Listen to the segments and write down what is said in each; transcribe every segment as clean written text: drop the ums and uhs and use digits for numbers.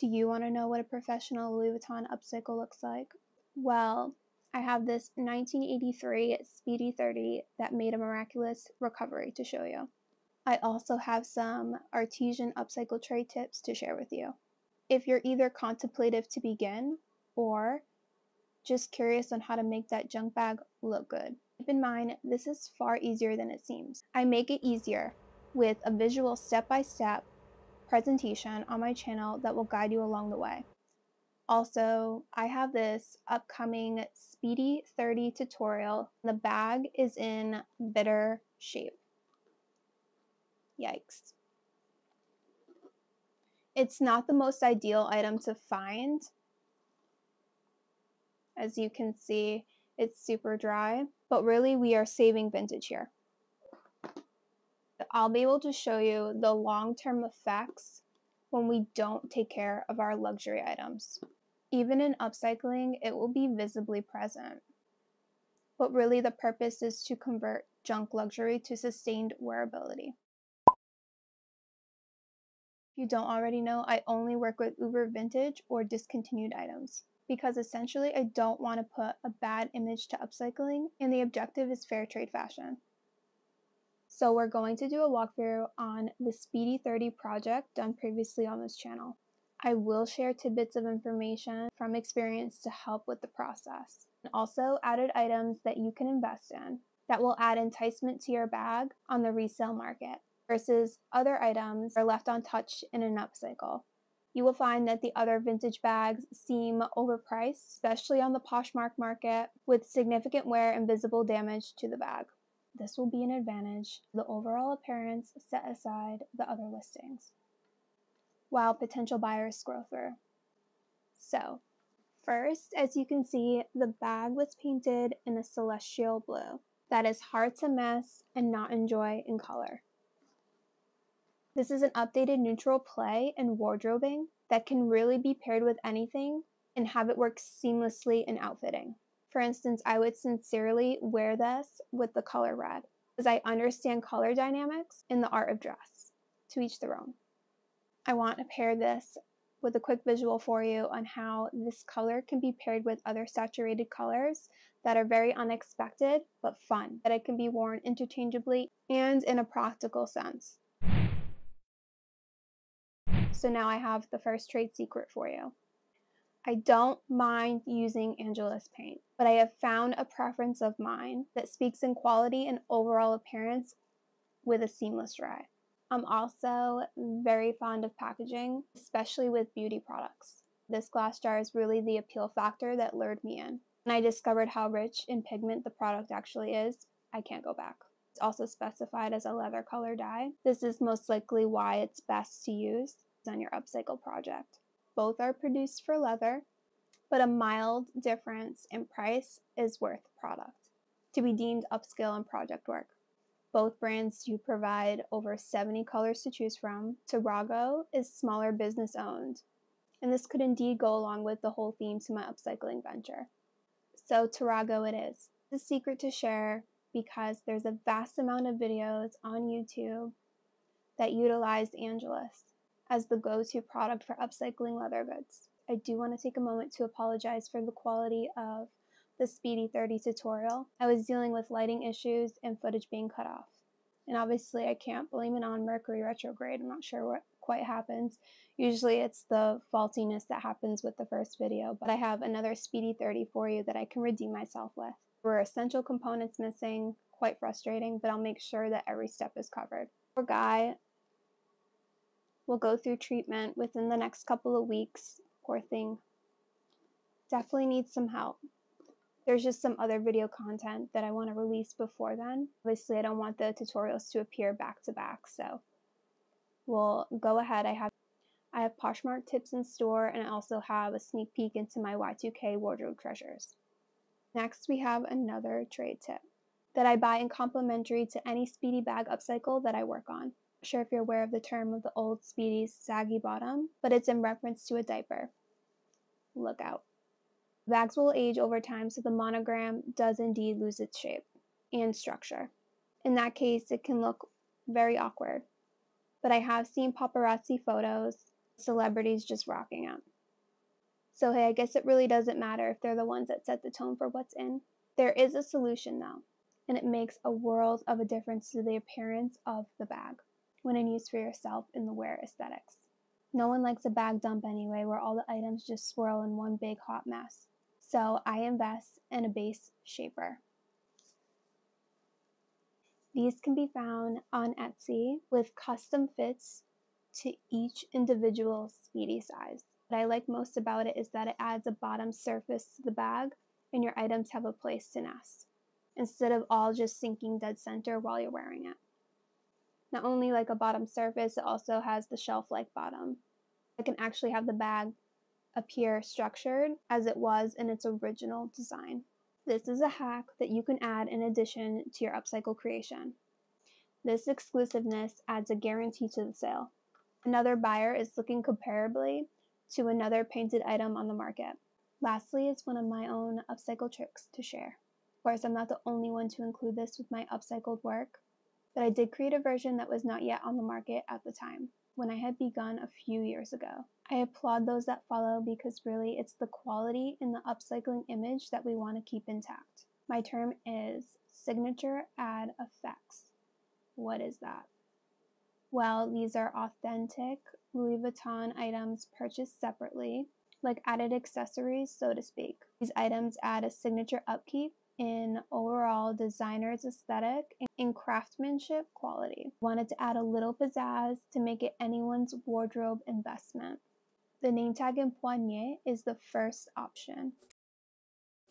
Do you want to know what a professional Louis Vuitton upcycle looks like? Well, I have this 1983 Speedy 30 that made a miraculous recovery to show you. I also have some artisan upcycle tray tips to share with you. If you're either contemplative to begin or just curious on how to make that junk bag look good, keep in mind this is far easier than it seems. I make it easier with a visual step-by-step presentation on my channel that will guide you along the way. Also, I have this upcoming Speedy 30 tutorial. The bag is in bitter shape. Yikes. It's not the most ideal item to find. As you can see, it's super dry, but really we are saving vintage here. I'll be able to show you the long-term effects when we don't take care of our luxury items. Even in upcycling, it will be visibly present. But really the purpose is to convert junk luxury to sustained wearability. If you don't already know, I only work with uber vintage or discontinued items because essentially I don't want to put a bad image to upcycling, and the objective is fair trade fashion. So we're going to do a walkthrough on the Speedy 30 project done previously on this channel. I will share tidbits of information from experience to help with the process, and also added items that you can invest in that will add enticement to your bag on the resale market versus other items that are left untouched in an upcycle. You will find that the other vintage bags seem overpriced, especially on the Poshmark market, with significant wear and visible damage to the bag. This will be an advantage. The overall appearance set aside the other listings, while potential buyers scroll through. So, first, as you can see, the bag was painted in a celestial blue that is hard to miss and not enjoy in color. This is an updated neutral play and wardrobing that can really be paired with anything and have it work seamlessly in outfitting. For instance, I would sincerely wear this with the color red, as I understand color dynamics in the art of dress. To each their own. I want to pair this with a quick visual for you on how this color can be paired with other saturated colors that are very unexpected but fun, that it can be worn interchangeably and in a practical sense. So now I have the first trade secret for you. I don't mind using Angelus paint, but I have found a preference of mine that speaks in quality and overall appearance with a seamless dry. I'm also very fond of packaging, especially with beauty products. This glass jar is really the appeal factor that lured me in. When I discovered how rich in pigment the product actually is, I can't go back. It's also specified as a leather color dye. This is most likely why it's best to use on your upcycle project. Both are produced for leather, but a mild difference in price is worth the product to be deemed upscale and project work. Both brands do provide over 70 colors to choose from. Tarago is smaller business owned, and this could indeed go along with the whole theme to my upcycling venture. So Tarago it is. It's a secret to share because there's a vast amount of videos on YouTube that utilize Angelus as the go-to product for upcycling leather goods. I do want to take a moment to apologize for the quality of the Speedy 30 tutorial. I was dealing with lighting issues and footage being cut off. And obviously I can't blame it on Mercury retrograde. I'm not sure what quite happens. Usually it's the faultiness that happens with the first video, but I have another Speedy 30 for you that I can redeem myself with. There were essential components missing, quite frustrating, but I'll make sure that every step is covered. Poor guy will go through treatment within the next couple of weeks. Poor thing. Definitely needs some help. There's just some other video content that I want to release before then. Obviously, I don't want the tutorials to appear back to back, so we'll go ahead. I have Poshmark tips in store, and I also have a sneak peek into my Y2K wardrobe treasures. Next, we have another trade tip that I buy in complimentary to any Speedy bag upcycle that I work on. Not sure if you're aware of the term of the old Speedy's saggy bottom, but it's in reference to a diaper. Look out. Bags will age over time, so the monogram does indeed lose its shape and structure. In that case, it can look very awkward. But I have seen paparazzi photos Celebrities just rocking it. So hey, I guess it really doesn't matter if they're the ones that set the tone for what's in. There is a solution though, and it makes a world of a difference to the appearance of the bag when in use for yourself in the wear aesthetics. No one likes a bag dump anyway, where all the items just swirl in one big hot mess. So I invest in a base shaper. These can be found on Etsy with custom fits to each individual speedy size. What I like most about it is that it adds a bottom surface to the bag and your items have a place to nest, instead of all just sinking dead center while you're wearing it. Not only like a bottom surface, it also has the shelf-like bottom. It can actually have the bag appear structured as it was in its original design. This is a hack that you can add in addition to your upcycle creation. This exclusiveness adds a guarantee to the sale. Another buyer is looking comparably to another painted item on the market. Lastly is one of my own upcycle tricks to share. Of course, I'm not the only one to include this with my upcycled work, but I did create a version that was not yet on the market at the time, when I had begun a few years ago. I applaud those that follow because really it's the quality in the upcycling image that we want to keep intact. My term is signature add effects. What is that? Well, these are authentic Louis Vuitton items purchased separately, like added accessories, so to speak. These items add a signature upkeep in overall designer's aesthetic and in craftsmanship quality. Wanted to add a little pizzazz to make it anyone's wardrobe investment. The name tag and poignée is the first option.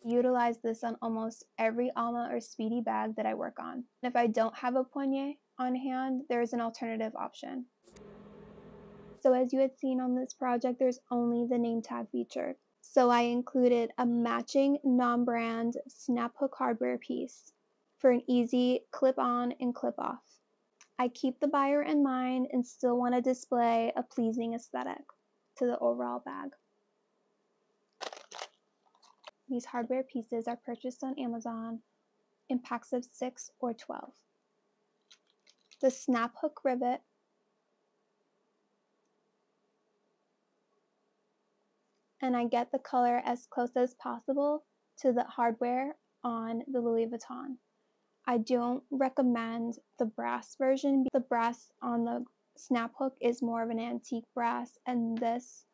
Utilize this on almost every Alma or Speedy bag that I work on. If I don't have a poignée on hand, there's an alternative option. So as you had seen on this project, there's only the name tag featured. So I included a matching non-brand snap hook hardware piece for an easy clip-on and clip-off. I keep the buyer in mind and still want to display a pleasing aesthetic to the overall bag. These hardware pieces are purchased on Amazon in packs of 6 or 12. The snap hook rivet, and I get the color as close as possible to the hardware on the Louis Vuitton. I don't recommend the brass version. The brass on the snap hook is more of an antique brass, and this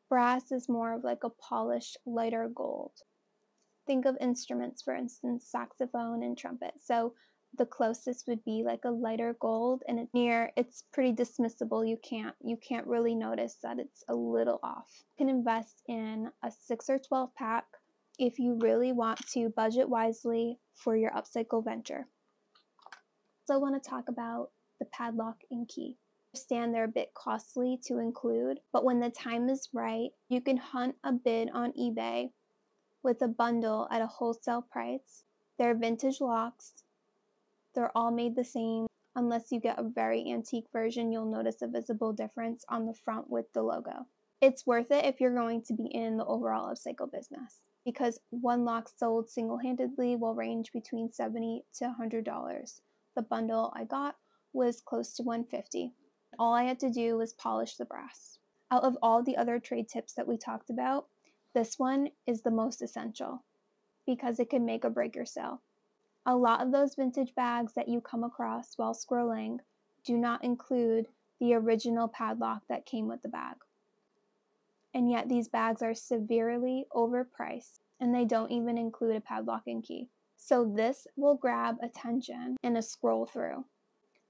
brass is more of like a polished lighter gold. Think of instruments, for instance, saxophone and trumpet. So the closest would be like a lighter gold, and it's pretty dismissible. You can't really notice that it's a little off. You can invest in a 6 or 12 pack if you really want to budget wisely for your upcycle venture. So I want to talk about the padlock and key. I understand they're a bit costly to include, but when the time is right, you can hunt a bid on eBay with a bundle at a wholesale price. They're vintage locks. They're all made the same. Unless you get a very antique version, you'll notice a visible difference on the front with the logo. It's worth it if you're going to be in the overall upcycle business, because one lock sold single-handedly will range between $70 to $100. The bundle I got was close to $150. All I had to do was polish the brass. Out of all the other trade tips that we talked about, this one is the most essential because it can make or break your sale. A lot of those vintage bags that you come across while scrolling do not include the original padlock that came with the bag. And yet these bags are severely overpriced, and they don't even include a padlock and key. So this will grab attention in a scroll through.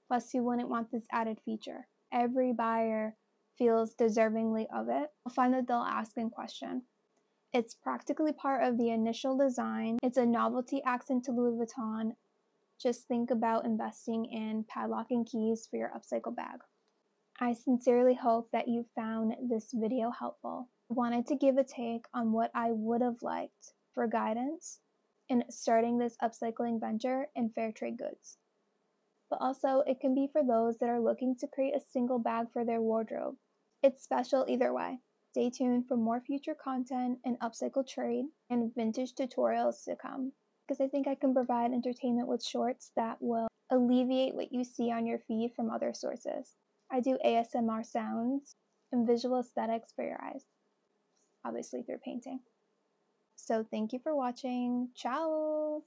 Plus, you wouldn't want this added feature. Every buyer feels deservingly of it. You'll find that they'll ask and question. It's practically part of the initial design. It's a novelty accent to Louis Vuitton. Just think about investing in padlock and keys for your upcycle bag. I sincerely hope that you found this video helpful. I wanted to give a take on what I would have liked for guidance in starting this upcycling venture in fair trade goods. But also, it can be for those that are looking to create a single bag for their wardrobe. It's special either way. Stay tuned for more future content and upcycle trade and vintage tutorials to come, because I think I can provide entertainment with shorts that will alleviate what you see on your feed from other sources. I do ASMR sounds and visual aesthetics for your eyes, obviously through painting. So thank you for watching. Ciao!